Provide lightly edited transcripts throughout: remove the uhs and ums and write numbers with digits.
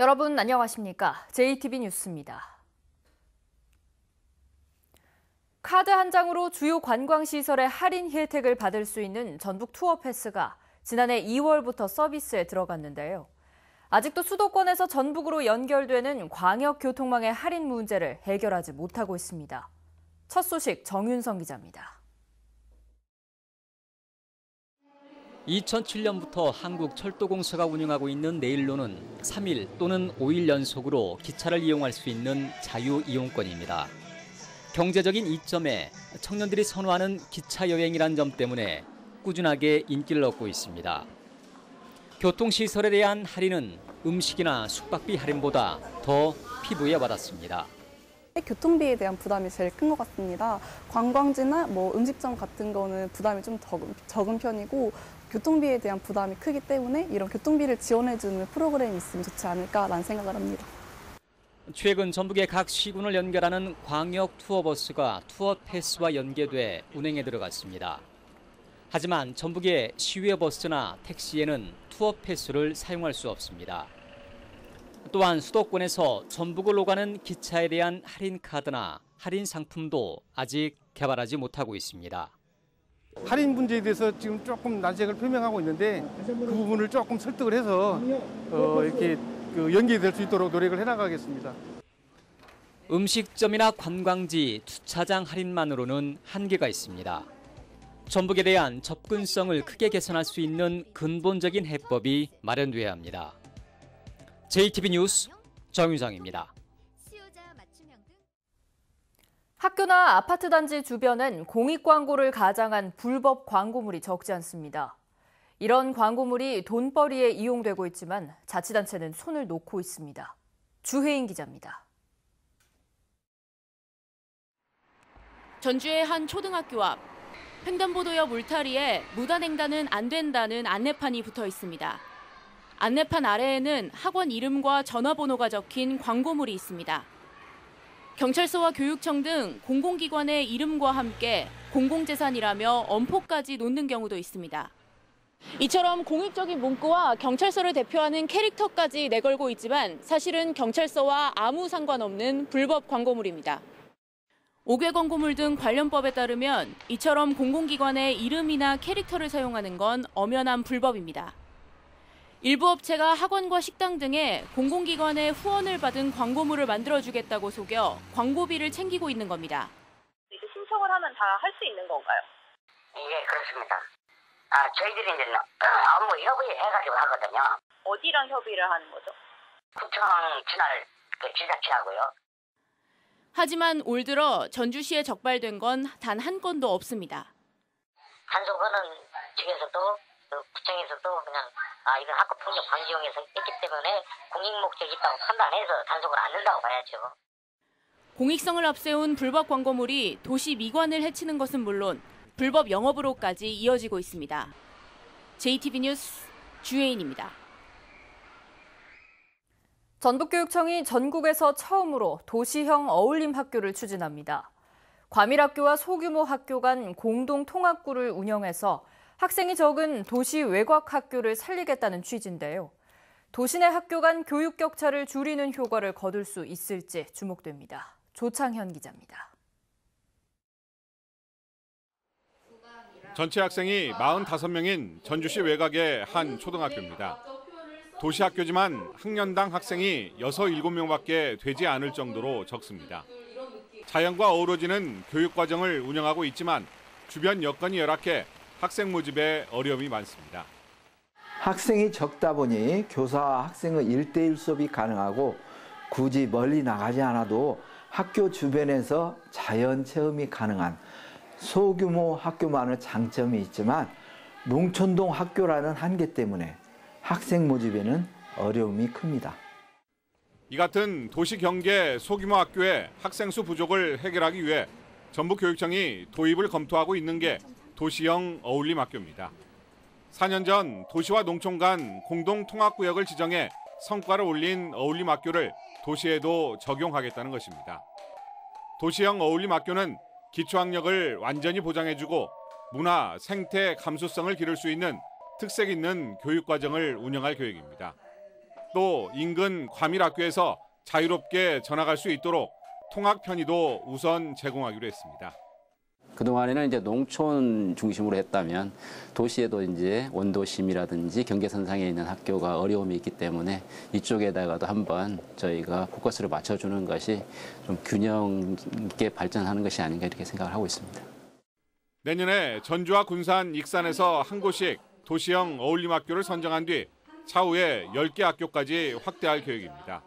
여러분 안녕하십니까? JTB 뉴스입니다. 카드 한 장으로 주요 관광시설의 할인 혜택을 받을 수 있는 전북 투어 패스가 지난해 2월부터 서비스에 들어갔는데요. 아직도 수도권에서 전북으로 연결되는 광역교통망의 할인 문제를 해결하지 못하고 있습니다. 첫 소식 정윤성 기자입니다. 2007년부터 한국철도공사가 운영하고 있는 내일로는 3일 또는 5일 연속으로 기차를 이용할 수 있는 자유이용권입니다. 경제적인 이점에 청년들이 선호하는 기차 여행이란 점 때문에 꾸준하게 인기를 얻고 있습니다. 교통시설에 대한 할인은 음식이나 숙박비 할인보다 더 피부에 와닿습니다. 교통비에 대한 부담이 제일 큰 것 같습니다. 관광지나 음식점 같은 거는 부담이 좀 적은 편이고 교통비에 대한 부담이 크기 때문에 이런 교통비를 지원해주는 프로그램이 있으면 좋지 않을까라는 생각을 합니다. 최근 전북의 각 시군을 연결하는 광역 투어버스가 투어 패스와 연계돼 운행에 들어갔습니다. 하지만 전북의 시외 버스나 택시에는 투어 패스를 사용할 수 없습니다. 또한 수도권에서 전북을 오가는 기차에 대한 할인 카드나 할인 상품도 아직 개발하지 못하고 있습니다. 할인 문제에 대해서 지금 조금 난색을 표명하고 있는데 그 부분을 조금 설득을 해서 이렇게 연계될 수 있도록 노력을 해나가겠습니다. 음식점이나 관광지, 주차장 할인만으로는 한계가 있습니다. 전북에 대한 접근성을 크게 개선할 수 있는 근본적인 해법이 마련돼야 합니다. JTB 뉴스 정윤상입니다. 학교나 아파트 단지 주변엔 공익 광고를 가장한 불법 광고물이 적지 않습니다. 이런 광고물이 돈벌이에 이용되고 있지만 자치단체는 손을 놓고 있습니다. 주혜인 기자입니다. 전주의 한 초등학교 앞, 횡단보도옆 울타리에 무단횡단은 안 된다는 안내판이 붙어 있습니다. 안내판 아래에는 학원 이름과 전화번호가 적힌 광고물이 있습니다. 경찰서와 교육청 등 공공기관의 이름과 함께 공공재산이라며 엄포까지 놓는 경우도 있습니다. 이처럼 공익적인 문구와 경찰서를 대표하는 캐릭터까지 내걸고 있지만 사실은 경찰서와 아무 상관없는 불법 광고물입니다. 5개 광고물 등 관련법에 따르면 이처럼 공공기관의 이름이나 캐릭터를 사용하는 건 엄연한 불법입니다. 일부 업체가 학원과 식당 등에 공공기관의 후원을 받은 광고물을 만들어주겠다고 속여 광고비를 챙기고 있는 겁니다. 이제 신청을 하면 다 할 수 있는 건가요? 예, 그렇습니다. 저희들이 이제 업무 협의해가지고 하거든요. 어디랑 협의를 하는 거죠? 구청 진할 지자체하고요. 하지만 올 들어 전주시에 적발된 건 단 한 건도 없습니다. 단속하는 측에서도 구청에서도 그냥 이건 학교 폭력 방지용에서 했기 때문에 공익 목적이 있다고 판단해서 단속을 안 된다고 봐야죠. 공익성을 앞세운 불법 광고물이 도시 미관을 해치는 것은 물론 불법 영업으로까지 이어지고 있습니다. JTB 뉴스 주혜인입니다. 전북교육청이 전국에서 처음으로 도시형 어울림 학교를 추진합니다. 과밀학교와 소규모 학교 간 공동 통학구를 운영해서 학생이 적은 도시 외곽 학교를 살리겠다는 취지인데요. 도시 내 학교 간 교육 격차를 줄이는 효과를 거둘 수 있을지 주목됩니다. 조창현 기자입니다. 전체 학생이 45명인 전주시 외곽의 한 초등학교입니다. 도시 학교지만 학년당 학생이 6, 7명밖에 되지 않을 정도로 적습니다. 자연과 어우러지는 교육 과정을 운영하고 있지만 주변 여건이 열악해 학생 모집에 어려움이 많습니다. 학생이 적다 보니 교사와 학생의 1대1 수업이 가능하고 굳이 멀리 나가지 않아도 학교 주변에서 자연 체험이 가능한 소규모 학교만의 장점이 있지만 농촌동 학교라는 한계 때문에 학생 모집에는 어려움이 큽니다. 이 같은 도시 경계 소규모 학교의 학생 수 부족을 해결하기 위해 전북교육청이 도입을 검토하고 있는 게 도시형 어울림 학교입니다. 4년 전 도시와 농촌 간 공동 통학구역을 지정해 성과를 올린 어울림 학교를 도시에도 적용하겠다는 것입니다. 도시형 어울림 학교는 기초학력을 완전히 보장해주고 문화, 생태, 감수성을 기를 수 있는 특색 있는 교육과정을 운영할 계획입니다. 또 인근 과밀학교에서 자유롭게 전학할 수 있도록 통학 편의도 우선 제공하기로 했습니다. 그동안에는 이제 농촌 중심으로 했다면 도시에도 이제 원도심이라든지 경계선상에 있는 학교가 어려움이 있기 때문에 이쪽에다가도 한번 저희가 포커스를 맞춰주는 것이 좀 균형 있게 발전하는 것이 아닌가 이렇게 생각을 하고 있습니다. 내년에 전주와 군산, 익산에서 한 곳씩 도시형 어울림학교를 선정한 뒤 차후에 10개 학교까지 확대할 계획입니다.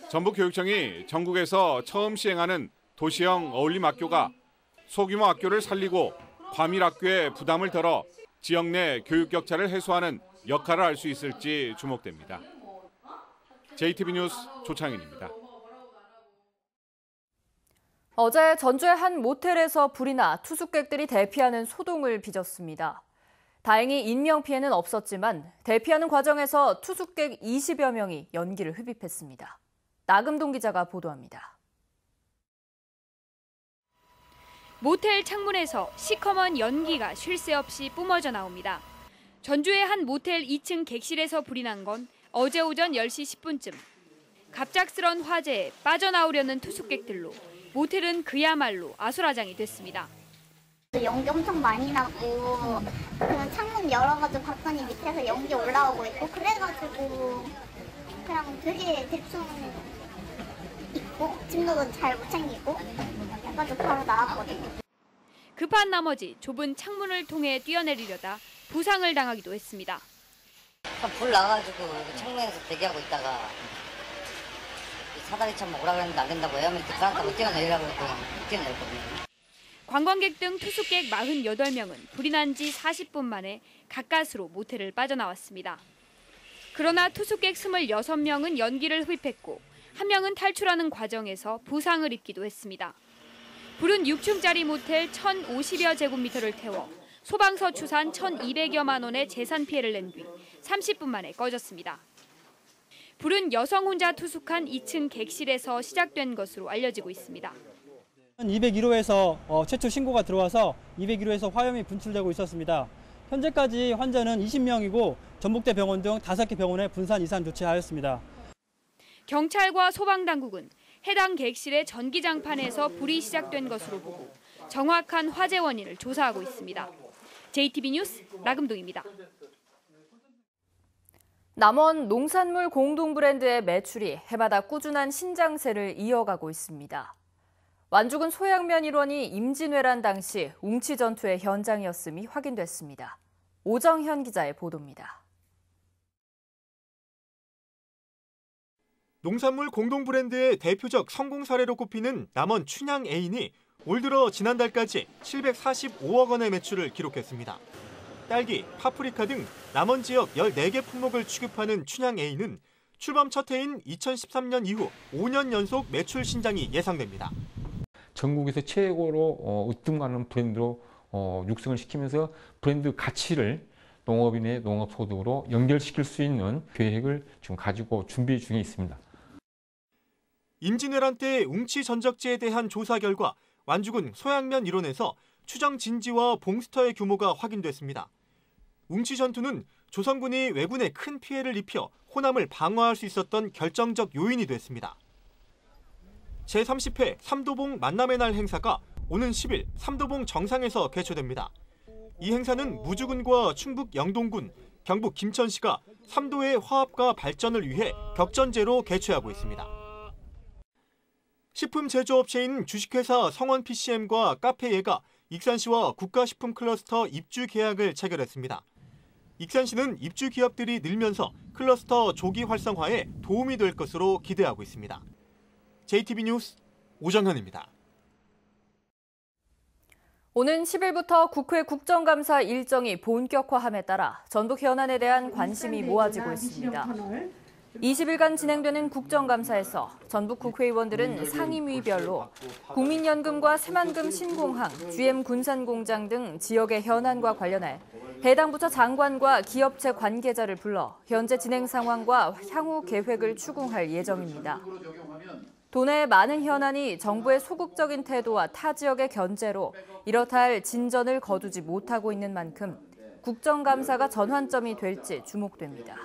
전북교육청이 전국에서 처음 시행하는 도시형 어울림학교가 소규모 학교를 살리고 과밀학교의 부담을 덜어 지역 내 교육 격차를 해소하는 역할을 할 수 있을지 주목됩니다. JTB 뉴스 조창인입니다. 어제 전주의 한 모텔에서 불이 나 투숙객들이 대피하는 소동을 빚었습니다. 다행히 인명피해는 없었지만 대피하는 과정에서 투숙객 20여 명이 연기를 흡입했습니다. 나금동 기자가 보도합니다. 모텔 창문에서 시커먼 연기가 쉴 새 없이 뿜어져 나옵니다. 전주의 한 모텔 2층 객실에서 불이 난 건 어제 오전 10시 10분쯤. 갑작스런 화재에 빠져나오려는 투숙객들로 모텔은 그야말로 아수라장이 됐습니다. 연기 엄청 많이 나고 그냥 창문 열어가지고 봤더니 밑에서 연기 올라오고 있고 그래가지고 그냥 되게 대충 있고 짐도 잘 못 챙기고 해가지고 바로 나왔거든요. 급한 나머지 좁은 창문을 통해 뛰어내리려다 부상을 당하기도 했습니다. 불 나가지고 창문에서 대기하고 있다가 사다리 참 오라 그랬는데 안 된다고 해야 하면 그 사람 타고 뛰어내리라고 해서 뛰어내렸거든요. 관광객 등 투숙객 48명은 불이 난 지 40분 만에 가까스로 모텔을 빠져나왔습니다. 그러나 투숙객 26명은 연기를 흡입했고 한 명은 탈출하는 과정에서 부상을 입기도 했습니다. 불은 6층짜리 모텔 1,050여 제곱미터를 태워 소방서 추산 1,200여만 원의 재산 피해를 낸 뒤 30분 만에 꺼졌습니다. 불은 여성 혼자 투숙한 2층 객실에서 시작된 것으로 알려지고 있습니다. 201호에서 최초 신고가 들어와서 201호에서 화염이 분출되고 있었습니다. 현재까지 환자는 20명이고 전북대 병원 등 5개 병원에 분산 이산 조치하였습니다. 경찰과 소방당국은 해당 객실의 전기장판에서 불이 시작된 것으로 보고 정확한 화재 원인을 조사하고 있습니다. JTB 뉴스 나금동입니다. 남원 농산물 공동 브랜드의 매출이 해마다 꾸준한 신장세를 이어가고 있습니다. 완죽은 소양면 일원이 임진왜란 당시 웅치 전투의 현장이었음이 확인됐습니다. 오정현 기자의 보도입니다. 농산물 공동 브랜드의 대표적 성공 사례로 꼽히는 남원 춘향 A인이 올 들어 지난달까지 745억 원의 매출을 기록했습니다. 딸기, 파프리카 등 남원 지역 14개 품목을 취급하는 춘향 A는 출범 첫 해인 2013년 이후 5년 연속 매출 신장이 예상됩니다. 전국에서 최고로 으뜸가는 브랜드로 육성을 시키면서 브랜드 가치를 농업인의 농업소득으로 연결시킬 수 있는 계획을 지금 가지고 준비 중에 있습니다. 임진왜란 때 웅치 전적지에 대한 조사 결과 완죽은 소양면 일원에서 추정 진지와 봉스터의 규모가 확인됐습니다. 웅치 전투는 조선군이 왜군에 큰 피해를 입혀 호남을 방어할 수 있었던 결정적 요인이 됐습니다. 제30회 삼도봉 만남의 날 행사가 오는 10일 삼도봉 정상에서 개최됩니다. 이 행사는 무주군과 충북 영동군, 경북 김천시가 삼도의 화합과 발전을 위해 격전제로 개최하고 있습니다. 식품 제조업체인 주식회사 성원PCM과 카페예가 익산시와 국가식품 클러스터 입주 계약을 체결했습니다. 익산시는 입주 기업들이 늘면서 클러스터 조기 활성화에 도움이 될 것으로 기대하고 있습니다. JTB 뉴스 오정현입니다. 오는 10일부터 국회 국정감사 일정이 본격화함에 따라 전북 현안에 대한 관심이 모아지고 있습니다. 20일간 진행되는 국정감사에서 전북 국회의원들은 상임위별로 국민연금과 새만금 신공항, GM 군산공장 등 지역의 현안과 관련해 해당 부처 장관과 기업체 관계자를 불러 현재 진행 상황과 향후 계획을 추궁할 예정입니다. 도내의 많은 현안이 정부의 소극적인 태도와 타 지역의 견제로 이렇다 할 진전을 거두지 못하고 있는 만큼 국정감사가 전환점이 될지 주목됩니다.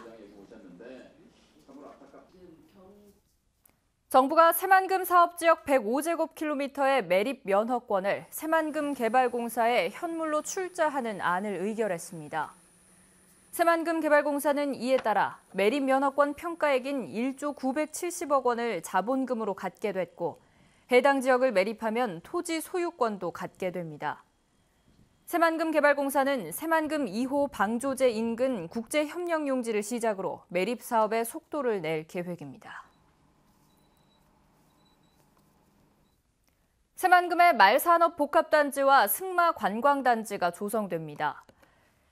정부가 새만금 사업지역 105제곱킬로미터의 매립 면허권을 새만금 개발공사에 현물로 출자하는 안을 의결했습니다. 새만금 개발공사는 이에 따라 매립 면허권 평가액인 1조 970억 원을 자본금으로 갖게 됐고 해당 지역을 매립하면 토지 소유권도 갖게 됩니다. 새만금 개발공사는 새만금 2호 방조제 인근 국제협력용지를 시작으로 매립 사업에 속도를 낼 계획입니다. 새만금의 말산업복합단지와 승마관광단지가 조성됩니다.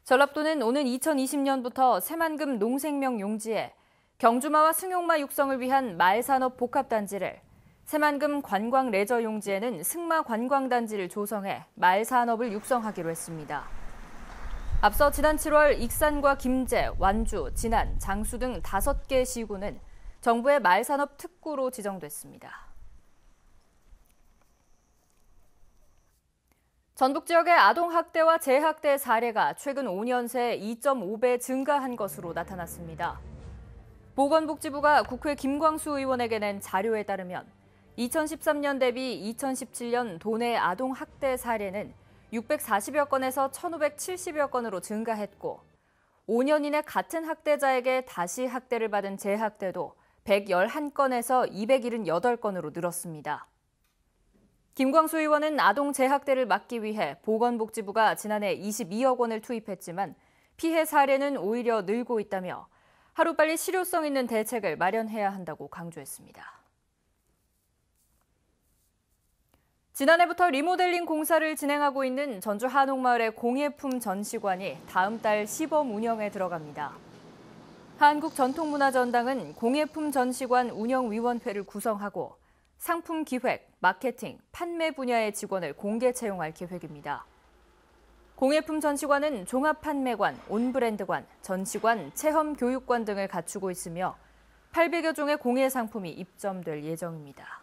전라도는 오는 2020년부터 새만금 농생명 용지에 경주마와 승용마 육성을 위한 말산업복합단지를, 새만금 관광레저 용지에는 승마관광단지를 조성해 말산업을 육성하기로 했습니다. 앞서 지난 7월 익산과 김제, 완주, 진안, 장수 등 5개 시군은 정부의 말산업 특구로 지정됐습니다. 전북 지역의 아동학대와 재학대 사례가 최근 5년 새 2.5배 증가한 것으로 나타났습니다. 보건복지부가 국회 김광수 의원에게 낸 자료에 따르면 2013년 대비 2017년 도내 아동학대 사례는 640여 건에서 1,570여 건으로 증가했고 5년 이내 같은 학대자에게 다시 학대를 받은 재학대도 111건에서 278건으로 늘었습니다. 김광수 의원은 아동 재학대를 막기 위해 보건복지부가 지난해 22억 원을 투입했지만 피해 사례는 오히려 늘고 있다며 하루빨리 실효성 있는 대책을 마련해야 한다고 강조했습니다. 지난해부터 리모델링 공사를 진행하고 있는 전주 한옥마을의 공예품 전시관이 다음 달 시범 운영에 들어갑니다. 한국전통문화전당은 공예품 전시관 운영위원회를 구성하고 상품 기획, 마케팅, 판매 분야의 직원을 공개 채용할 계획입니다. 공예품 전시관은 종합판매관, 온브랜드관, 전시관, 체험교육관 등을 갖추고 있으며 800여 종의 공예 상품이 입점될 예정입니다.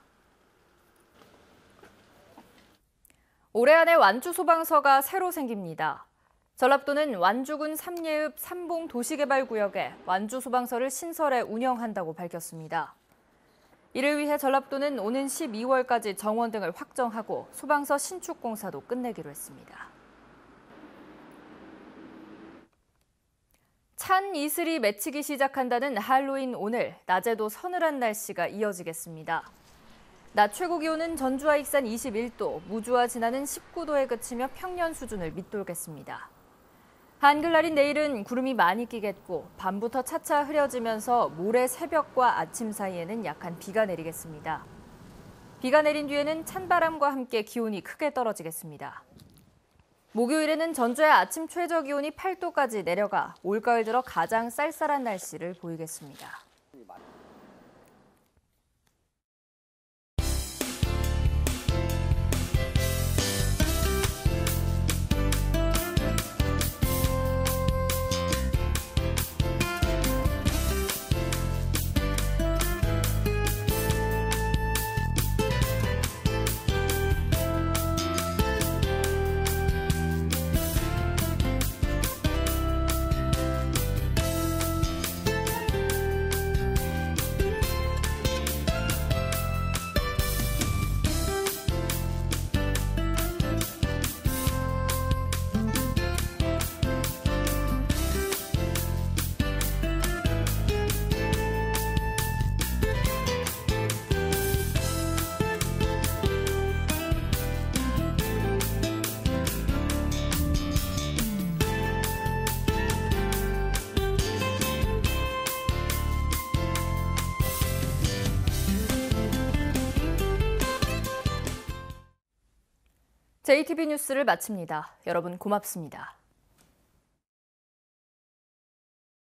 올해 안에 완주 소방서가 새로 생깁니다. 전라도는 완주군 삼예읍 삼봉 도시개발구역에 완주 소방서를 신설해 운영한다고 밝혔습니다. 이를 위해 전라도는 오는 12월까지 정원 등을 확정하고 소방서 신축 공사도 끝내기로 했습니다. 찬 이슬이 맺히기 시작한다는 할로윈 오늘, 낮에도 서늘한 날씨가 이어지겠습니다. 낮 최고 기온은 전주와 익산 21도, 무주와 진안은 19도에 그치며 평년 수준을 밑돌겠습니다. 한글날인 내일은 구름이 많이 끼겠고 밤부터 차차 흐려지면서 모레 새벽과 아침 사이에는 약한 비가 내리겠습니다. 비가 내린 뒤에는 찬바람과 함께 기온이 크게 떨어지겠습니다. 목요일에는 전주의 아침 최저 기온이 8도까지 내려가 올가을 들어 가장 쌀쌀한 날씨를 보이겠습니다. JTB 뉴스를 마칩니다. 여러분 고맙습니다.